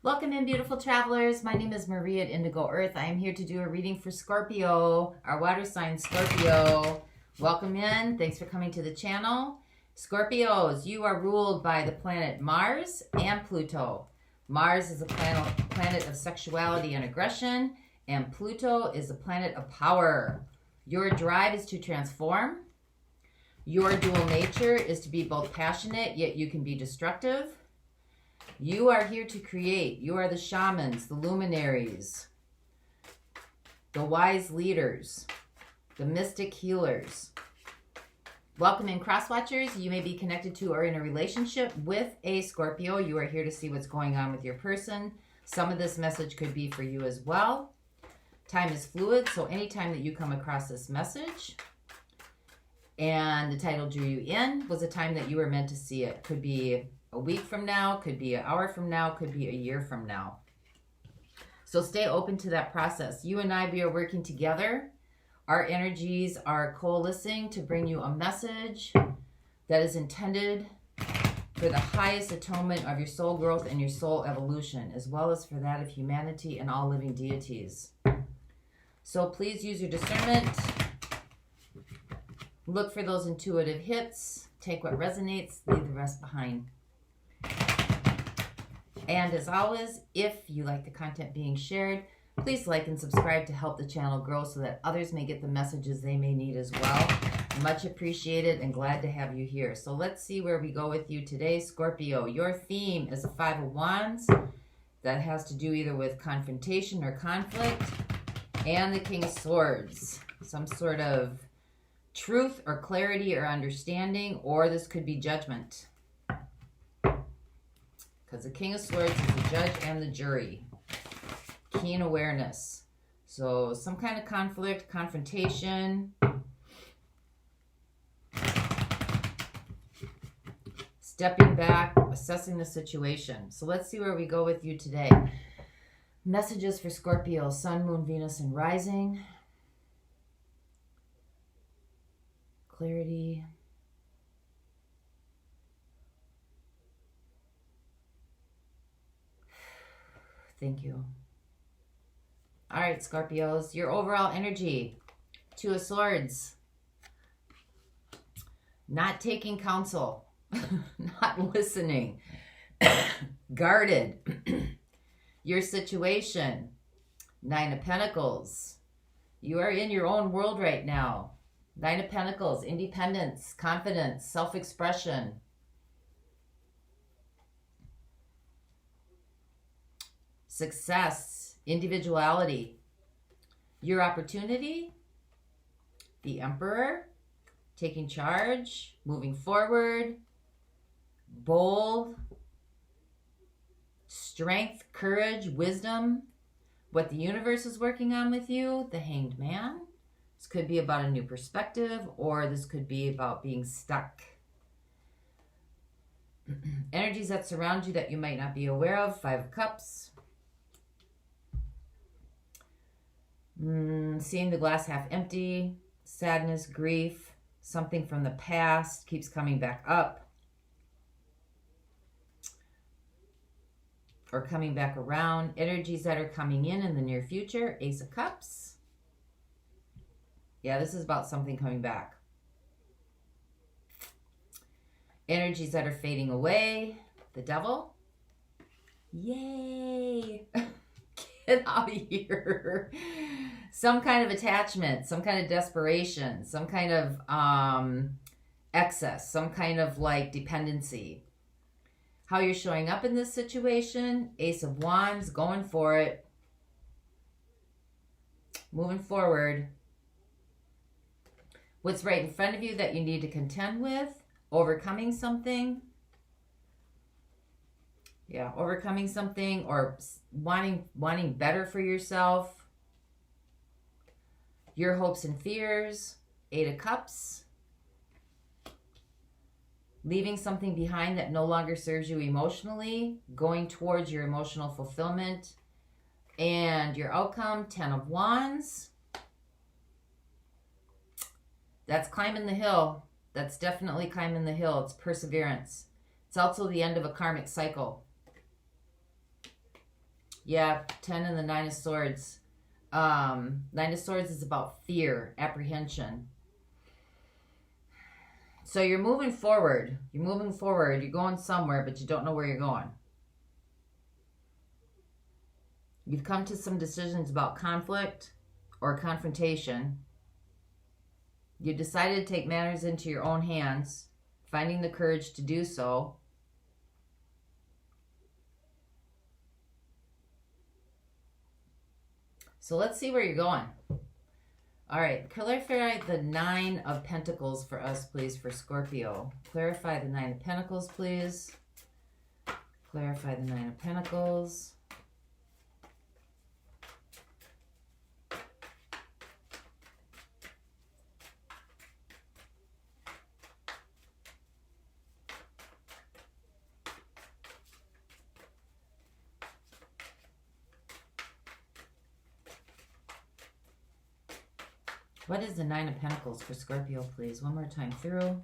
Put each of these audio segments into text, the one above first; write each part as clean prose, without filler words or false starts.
Welcome in, beautiful travelers. My name is Marie at Indigo Earth. I am here to do a reading for Scorpio, our water sign Scorpio. Welcome in. Thanks for coming to the channel. Scorpios, you are ruled by the planet Mars and Pluto. Mars is a planet of sexuality and aggression, and Pluto is a planet of power. Your drive is to transform. Your dual nature is to be both passionate, yet you can be destructive. You are here to create. You are the shamans, the luminaries, the wise leaders, the mystic healers. Welcome in, cross-watchers. You may be connected to or in a relationship with a Scorpio. You are here to see what's going on with your person. Some of this message could be for you as well. Time is fluid, so anytime that you come across this message and the title drew you in was a time that you were meant to see it. Could be a week from now, could be an hour from now, could be a year from now. So stay open to that process. You and I, we are working together. Our energies are coalescing to bring you a message that is intended for the highest atonement of your soul growth and your soul evolution, as well as for that of humanity and all living deities. So please use your discernment. Look for those intuitive hits. Take what resonates, leave the rest behind. And as always, if you like the content being shared, please like and subscribe to help the channel grow so that others may get the messages they may need as well. Much appreciated and glad to have you here. So let's see where we go with you today, Scorpio. Your theme is a Five of Wands. That has to do either with confrontation or conflict. And the King of Swords. Some sort of truth or clarity or understanding, or this could be judgment. Because the King of Swords is the judge and the jury. Keen awareness. So some kind of conflict, confrontation. Stepping back, assessing the situation. So let's see where we go with you today. Messages for Scorpio, Sun, Moon, Venus, and Rising. Clarity. Thank you. All right, Scorpios, your overall energy. Two of Swords. Not taking counsel. Not listening. Guarded. Your situation. Nine of Pentacles. You are in your own world right now. Nine of Pentacles. Independence, confidence, self-expression. Success, individuality. Your opportunity, the Emperor, taking charge, moving forward, bold, strength, courage, wisdom. What the universe is working on with you, the Hanged Man. This could be about a new perspective, or this could be about being stuck. Energies that surround you that you might not be aware of, Five of Cups. Seeing the glass half empty, sadness, grief, something from the past keeps coming back up or coming back around. Energies that are coming in the near future, Ace of Cups. Yeah, this is about something coming back. Energies that are fading away, the Devil. Yay! Get out of here. Some kind of attachment, some kind of desperation, some kind of excess, some kind of like dependency. How you're showing up in this situation, Ace of Wands, going for it. Moving forward. What's right in front of you that you need to contend with, overcoming something. Yeah, overcoming something or wanting better for yourself. Your hopes and fears, Eight of Cups. Leaving something behind that no longer serves you emotionally, going towards your emotional fulfillment. And your outcome, Ten of Wands. That's climbing the hill. That's definitely climbing the hill. It's perseverance. It's also the end of a karmic cycle. Yeah, 10 and the 9 of Swords. 9 of Swords is about fear, apprehension. So you're moving forward. You're moving forward. You're going somewhere, but you don't know where you're going. You've come to some decisions about conflict or confrontation. You decided to take matters into your own hands, finding the courage to do so. So let's see where you're going. All right, clarify the 9 of Pentacles for us, please, for Scorpio. Clarify the 9 of Pentacles, please. Clarify the 9 of Pentacles. What is the 9 of Pentacles for Scorpio, please? One more time through.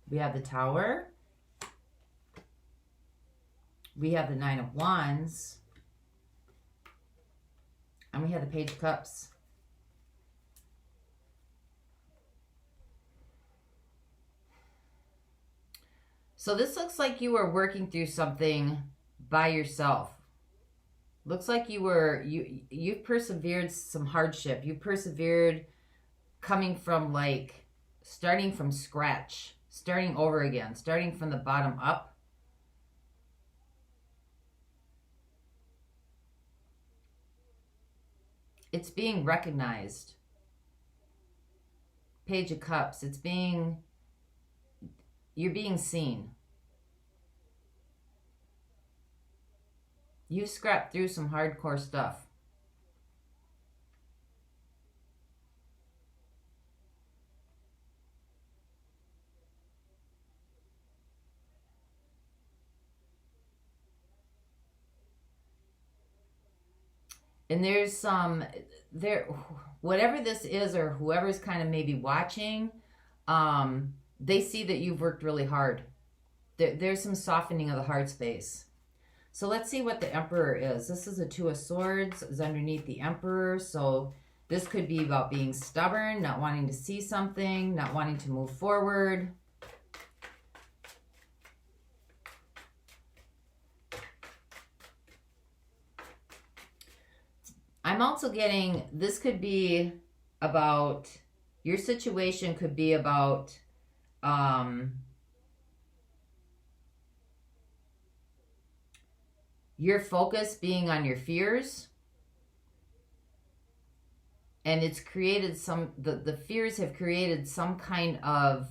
We have the Tower. We have the 9 of Wands. And we have the Page of Cups. So this looks like you were working through something by yourself. Looks like you've persevered some hardship. You persevered coming from like starting from scratch, starting over again, starting from the bottom up. It's being recognized. Page of Cups. You're being seen. You scrapped through some hardcore stuff. And there's whatever this is or whoever's kind of maybe watching, they see that you've worked really hard. There's some softening of the heart space. So let's see what the Emperor is. This is a 2 of Swords, is underneath the Emperor. So this could be about being stubborn, not wanting to see something, not wanting to move forward. I'm also getting, this could be about, your situation could be about, your focus being on your fears, and it's created the fears have created some kind of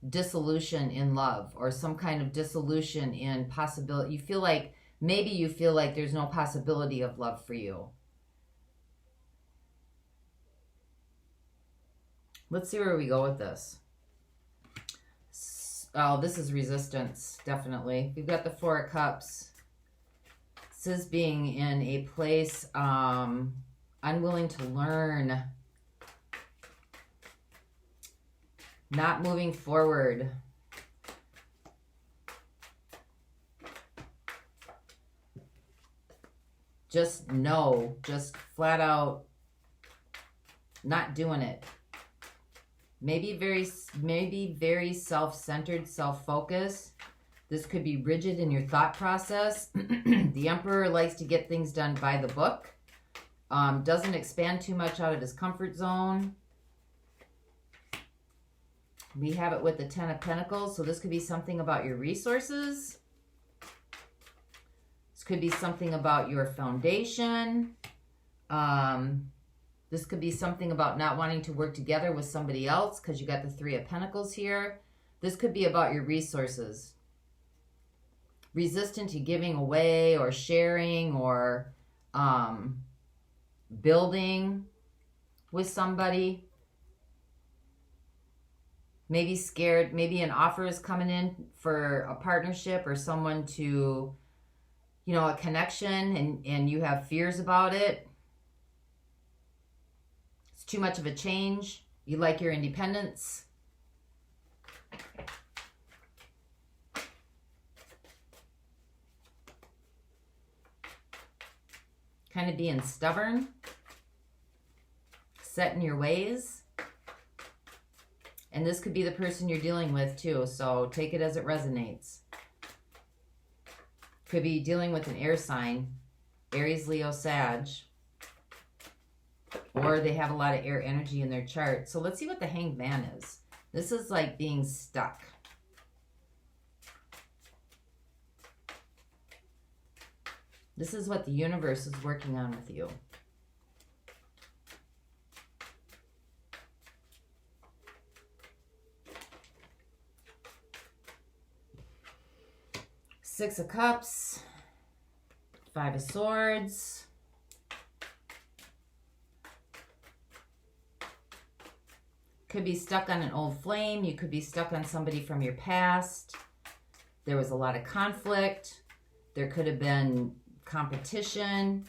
dissolution in love, or some kind of dissolution in possibility. You feel like there's no possibility of love for you. Let's see where we go with this. Oh, this is resistance, definitely. We've got the 4 of Cups. This is being in a place unwilling to learn, not moving forward. Just no, just flat out not doing it. Maybe very self-centered, self-focused. This could be rigid in your thought process. The Emperor likes to get things done by the book. Doesn't expand too much out of his comfort zone. We have it with the 10 of Pentacles. So this could be something about your resources. This could be something about your foundation. This could be something about not wanting to work together with somebody else because you got the 3 of Pentacles here. This could be about your resources. Resistant to giving away or sharing or building with somebody. Maybe scared. Maybe an offer is coming in for a partnership or someone to, a connection, and you have fears about it. It's too much of a change. You like your independence. kind of being stubborn, set in your ways. And this could be the person you're dealing with too, so take it as it resonates. Could be dealing with an air sign, Aries, Leo, Sag. Or they have a lot of air energy in their chart. So let's see what the Hanged Man is. This is like being stuck. This is what the universe is working on with you. Six of Cups, Five of Swords, could be stuck on an old flame. You could be stuck on somebody from your past. There was a lot of conflict. There could have been competition.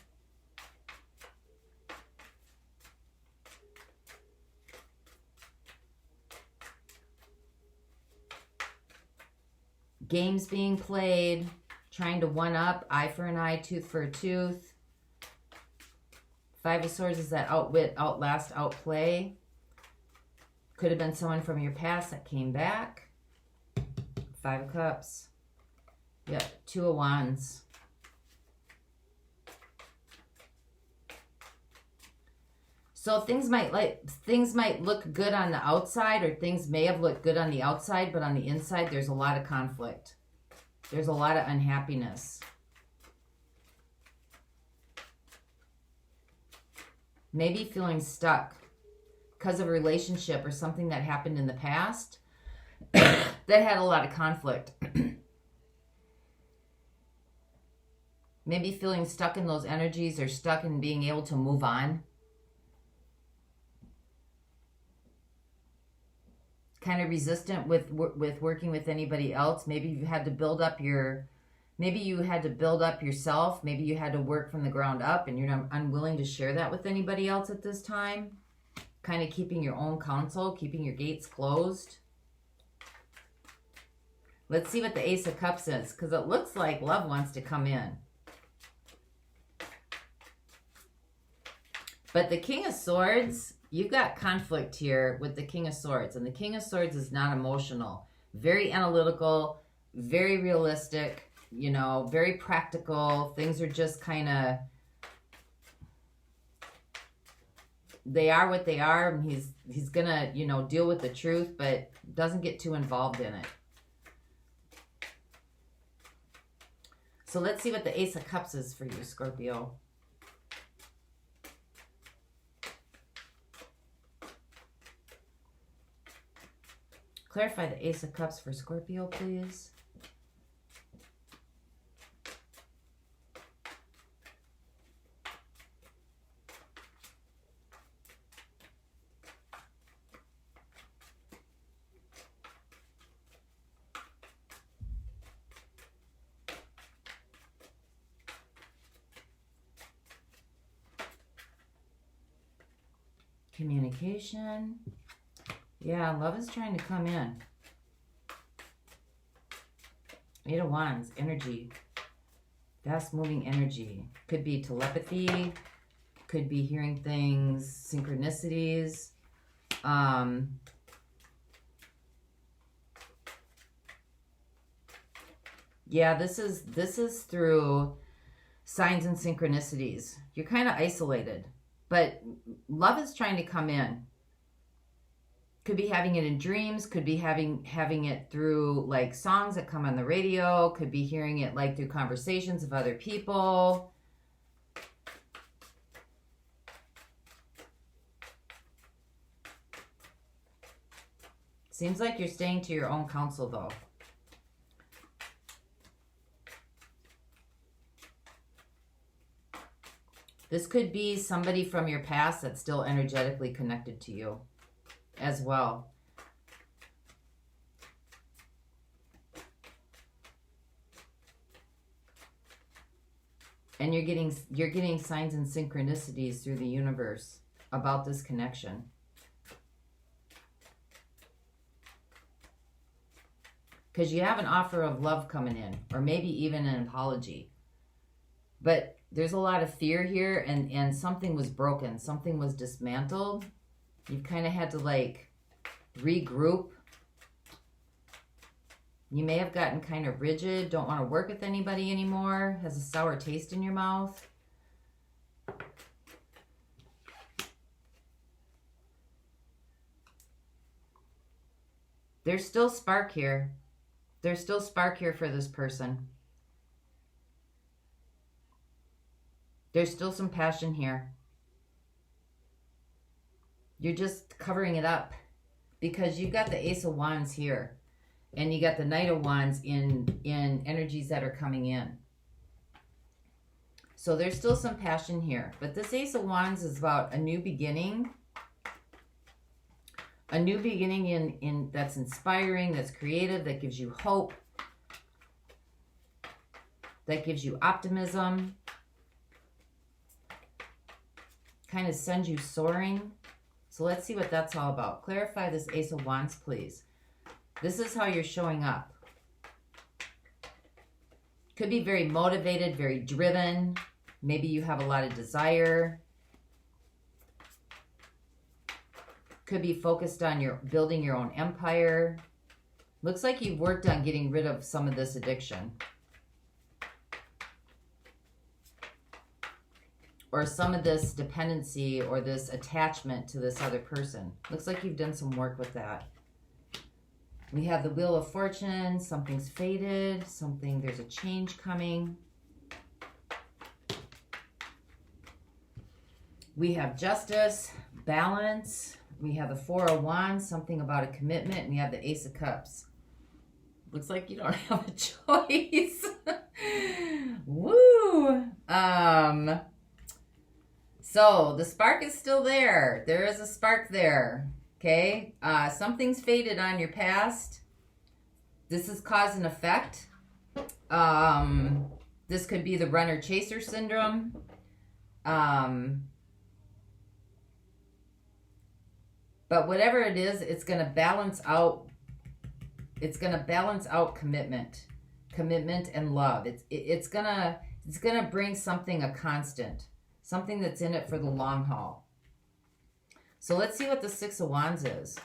Games being played, trying to one up, eye for an eye, tooth for a tooth. Five of Swords is that outwit, outlast, outplay. Could have been someone from your past that came back. Five of Cups. Yep, Two of Wands. So things might look good on the outside, or things may have looked good on the outside, but on the inside there's a lot of conflict. There's a lot of unhappiness. Maybe feeling stuck because of a relationship or something that happened in the past that had a lot of conflict. Maybe feeling stuck in those energies, or stuck in being able to move on. Kind of resistant with working with anybody else. Maybe you had to build up yourself. Maybe you had to work from the ground up, and you're unwilling to share that with anybody else at this time. Kind of keeping your own counsel, keeping your gates closed. Let's see what the Ace of Cups is, because it looks like love wants to come in. But the King of Swords, you've got conflict here with the King of Swords. And the King of Swords is not emotional. Very analytical, very realistic, you know, very practical. Things are just kind of, they are what they are. And he's going to, you know, deal with the truth, but doesn't get too involved in it. So let's see what the Ace of Cups is for you, Scorpio. Clarify the Ace of Cups for Scorpio, please. Communication. Yeah, love is trying to come in. Eight of Wands, energy. Fast moving energy. Could be telepathy. Could be hearing things, synchronicities. Yeah, this is through signs and synchronicities. You're kind of isolated, but love is trying to come in. Could be having it in dreams, could be having it through like songs that come on the radio, could be hearing it like through conversations of other people. Seems like you're staying to your own counsel though. This could be somebody from your past that's still energetically connected to you as well. And you're getting signs and synchronicities through the universe about this connection. Because you have an offer of love coming in, or maybe even an apology. But there's a lot of fear here, and something was broken. Something was dismantled. You've kind of had to like regroup. You may have gotten kind of rigid, don't want to work with anybody anymore, has a sour taste in your mouth. There's still spark here. There's still spark here for this person. There's still some passion here. You're just covering it up because you've got the Ace of Wands here and you got the Knight of Wands in energies that are coming in. So there's still some passion here, but this Ace of Wands is about a new beginning. A new beginning in that's inspiring, that's creative, that gives you hope, that gives you optimism, kind of sends you soaring. So let's see what that's all about. Clarify this Ace of Wands, please. This is how you're showing up. Could be very motivated, very driven. Maybe you have a lot of desire. Could be focused on building your own empire. Looks like you've worked on getting rid of some of this addiction. Or some of this dependency or this attachment to this other person. Looks like you've done some work with that. We have the Wheel of Fortune. Something's faded. There's a change coming. We have Justice, balance. We have the Four of Wands, something about a commitment. And we have the Ace of Cups. Looks like you don't have a choice. Woo! So the spark is still there. There is a spark there. Okay? Something's faded on your past. This is cause and effect. This could be the runner-chaser syndrome. But whatever it is, it's going to balance out. It's going to balance out commitment and love. It's going to bring something a constant, something that's in it for the long haul. So let's see what the Six of Wands is.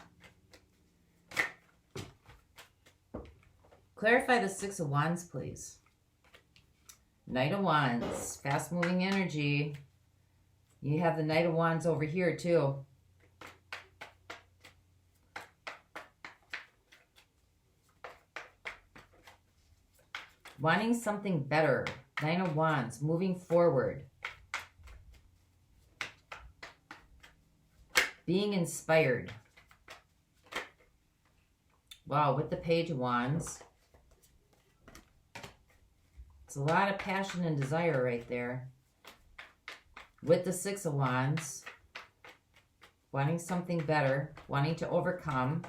Clarify the Six of Wands, please. Knight of Wands, fast-moving energy. You have the Knight of Wands over here too. Wanting something better. Nine of Wands, moving forward. Being inspired. Wow, with the Page of Wands. It's a lot of passion and desire right there. With the Six of Wands. Wanting something better. Wanting to overcome.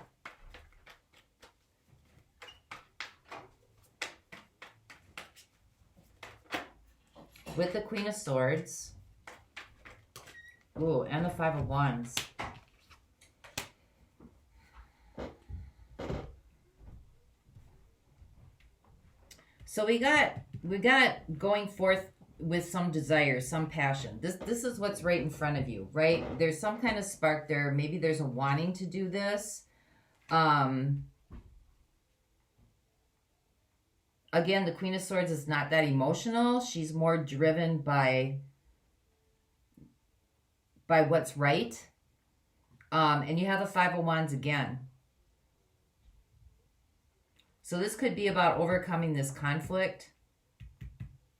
With the Queen of Swords. Ooh, and the Five of Wands. So we got going forth with some desire, some passion. This is what's right in front of you, right? There's some kind of spark there. Maybe there's a wanting to do this. Again, the Queen of Swords is not that emotional. She's more driven by what's right. And you have the Five of Wands again. So this could be about overcoming this conflict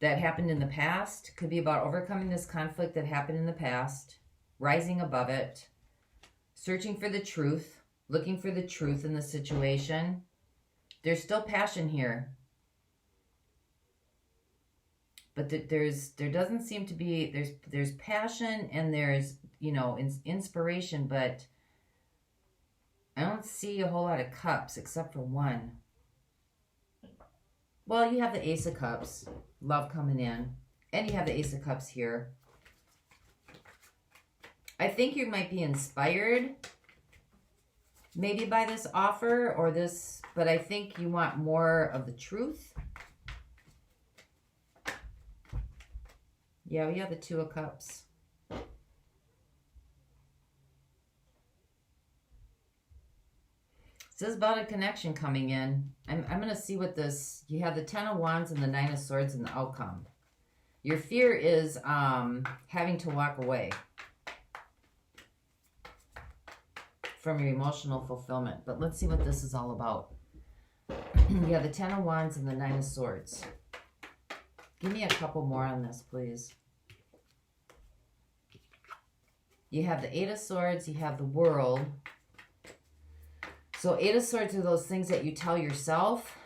that happened in the past. Could be about overcoming this conflict that happened in the past, rising above it, searching for the truth, looking for the truth in the situation. There's still passion here. But there doesn't seem to be, there's passion and there's, inspiration, but I don't see a whole lot of cups except for one. Well, you have the Ace of Cups, love coming in, and you have the Ace of Cups here. I think you might be inspired maybe by this offer or this, but I think you want more of the truth. Yeah, we have the Two of Cups. This is about a connection coming in. I'm going to see what this... You have the Ten of Wands and the Nine of Swords in the outcome. Your fear is having to walk away from your emotional fulfillment. But let's see what this is all about. You have the Ten of Wands and the Nine of Swords. Give me a couple more on this, please. You have the Eight of Swords. You have the World. So Eight of Swords are those things that you tell yourself.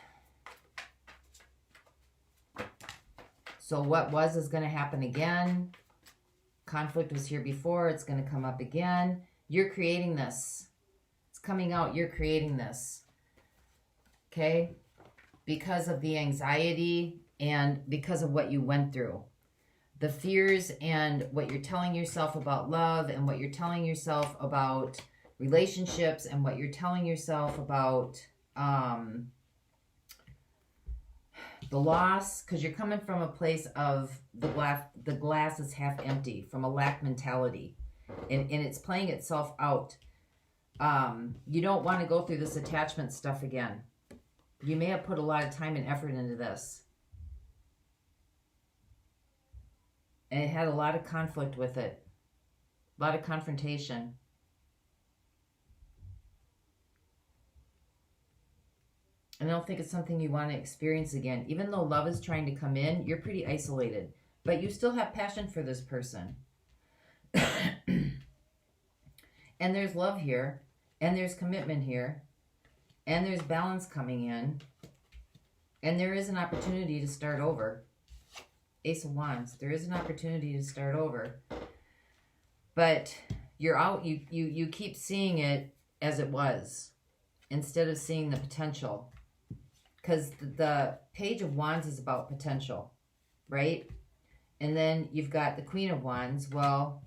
So what was is going to happen again. Conflict was here before. It's going to come up again. You're creating this. It's coming out. You're creating this. Okay? Because of the anxiety and because of what you went through. The fears and what you're telling yourself about love and what you're telling yourself about relationships and what you're telling yourself about the loss, because you're coming from a place of the glass is half empty, from a lack mentality, and it's playing itself out. You don't want to go through this attachment stuff again. You may have put a lot of time and effort into this, and it had a lot of conflict with it, a lot of confrontation. And I don't think it's something you want to experience again. Even though love is trying to come in, you're pretty isolated. But you still have passion for this person. And there's love here. And there's commitment here. And there's balance coming in. And there is an opportunity to start over. Ace of Wands. There is an opportunity to start over. But you're out. You keep seeing it as it was, instead of seeing the potential. Because the Page of Wands is about potential, right? And then you've got the Queen of Wands. Well,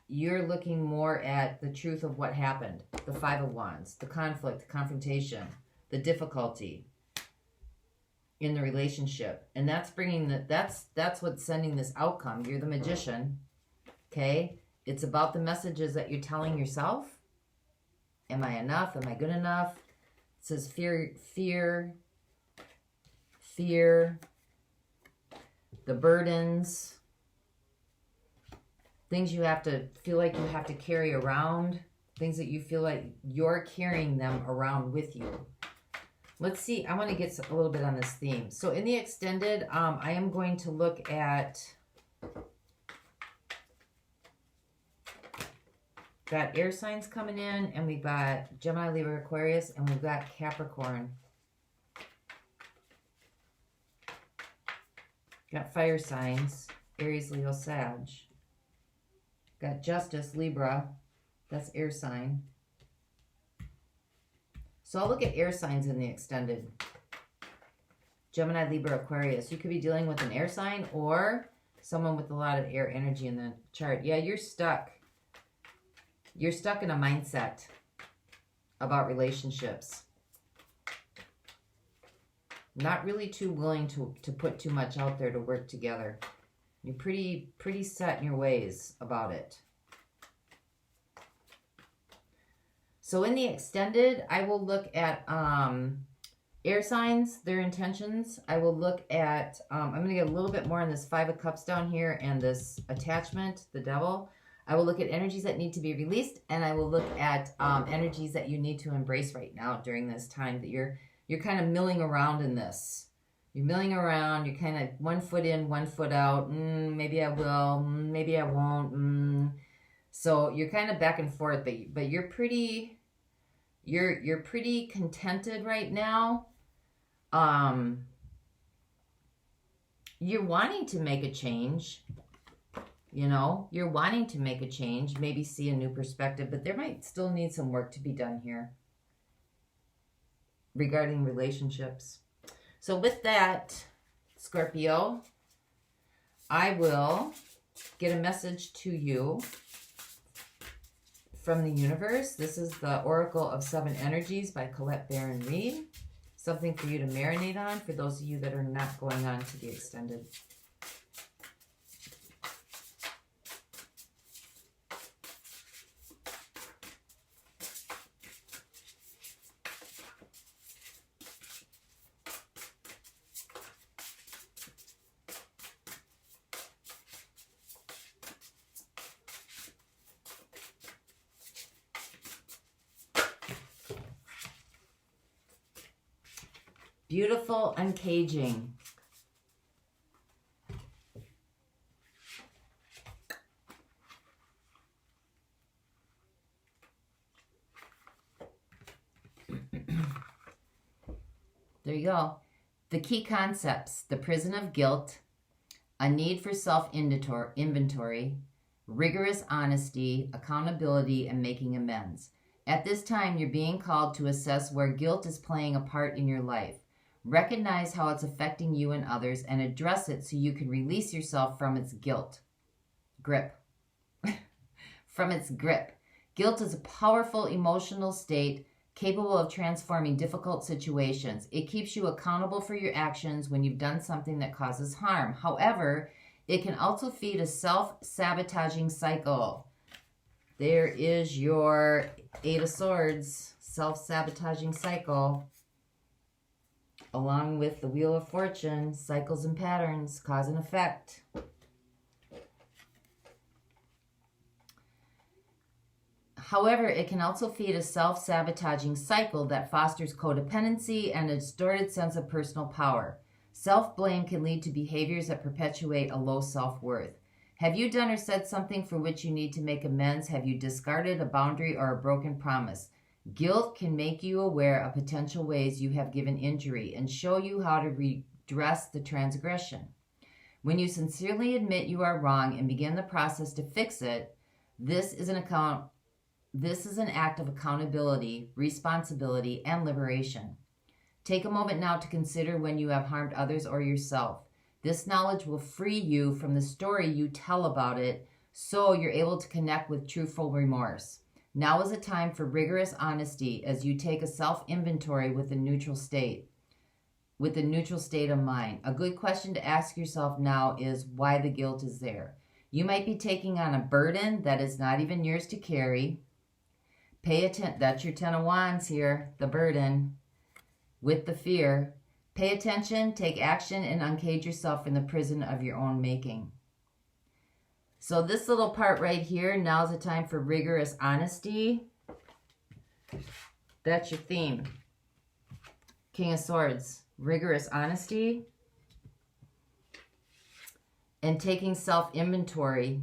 you're looking more at the truth of what happened. The Five of Wands, the conflict, the confrontation, the difficulty in the relationship. And that's bringing that's what's sending this outcome. You're the Magician, okay? It's about the messages that you're telling yourself. Am I enough? Am I good enough? It says fear, the burdens, things you have to feel like you have to carry around, things that you feel like you're carrying them around with you. Let's see. I want to get a little bit on this theme. So in the extended, I am going to look at... Got air signs coming in, and we've got Gemini, Libra, Aquarius, and we've got Capricorn. Got fire signs, Aries, Leo, Sag. Got Justice, Libra. That's air sign. So I'll look at air signs in the extended. Gemini, Libra, Aquarius. You could be dealing with an air sign or someone with a lot of air energy in the chart. Yeah, you're stuck. You're stuck in a mindset about relationships. Not really too willing to put too much out there to work together. You're pretty set in your ways about it. So in the extended, I will look at air signs, their intentions. I will look at, I'm going to get a little bit more on this Five of Cups down here and this attachment, the Devil. I will look at energies that need to be released, and I will look at energies that you need to embrace right now during this time that you're kind of milling around in this. You're milling around. You're kind of 1 foot in, 1 foot out. Maybe I will. Maybe I won't. So you're kind of back and forth, but you're pretty contented right now. You're wanting to make a change. You know, you're wanting to make a change, maybe see a new perspective, but there might still need some work to be done here regarding relationships. So with that, Scorpio, I will get a message to you from the universe. This is the Oracle of Seven Energies by Colette Baron Reed. Something for you to marinate on for those of you that are not going on to the extended. Beautiful uncaging. There you go. The key concepts: the prison of guilt, a need for self-inventory, rigorous honesty, accountability, and making amends. At this time, you're being called to assess where guilt is playing a part in your life. Recognize how it's affecting you and others and address it so you can release yourself from its grip. From its grip. Guilt is a powerful emotional state capable of transforming difficult situations. It keeps you accountable for your actions when you've done something that causes harm. However, it can also feed a self-sabotaging cycle. There is your Eight of Swords, self-sabotaging cycle. Along with the Wheel of Fortune, cycles and patterns, cause and effect. However, it can also feed a self-sabotaging cycle that fosters codependency and a distorted sense of personal power. Self-blame can lead to behaviors that perpetuate a low self-worth. Have you done or said something for which you need to make amends? Have you discarded a boundary or a broken promise? Guilt can make you aware of potential ways you have given injury and show you how to redress the transgression. When you sincerely admit you are wrong and begin the process to fix it, this is an act of accountability, responsibility, and liberation. Take a moment now to consider when you have harmed others or yourself. This knowledge will free you from the story you tell about it, so you're able to connect with truthful remorse. Now is a time for rigorous honesty as you take a self-inventory with a neutral state of mind. A good question to ask yourself now is why the guilt is there. You might be taking on a burden that is not even yours to carry. Pay attention. That's your Ten of Wands here, the burden with the fear. Pay attention, take action, and uncage yourself from the prison of your own making. So this little part right here, now's the time for rigorous honesty. That's your theme. King of Swords, rigorous honesty. And taking self-inventory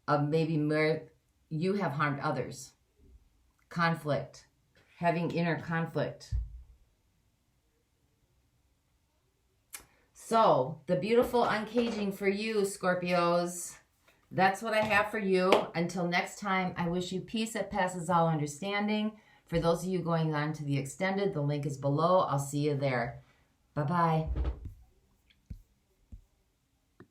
of maybe where you have harmed others. Conflict, having inner conflict. So, the beautiful uncaging for you, Scorpios. That's what I have for you. Until next time, I wish you peace that passes all understanding. For those of you going on to the extended, the link is below. I'll see you there. Bye-bye.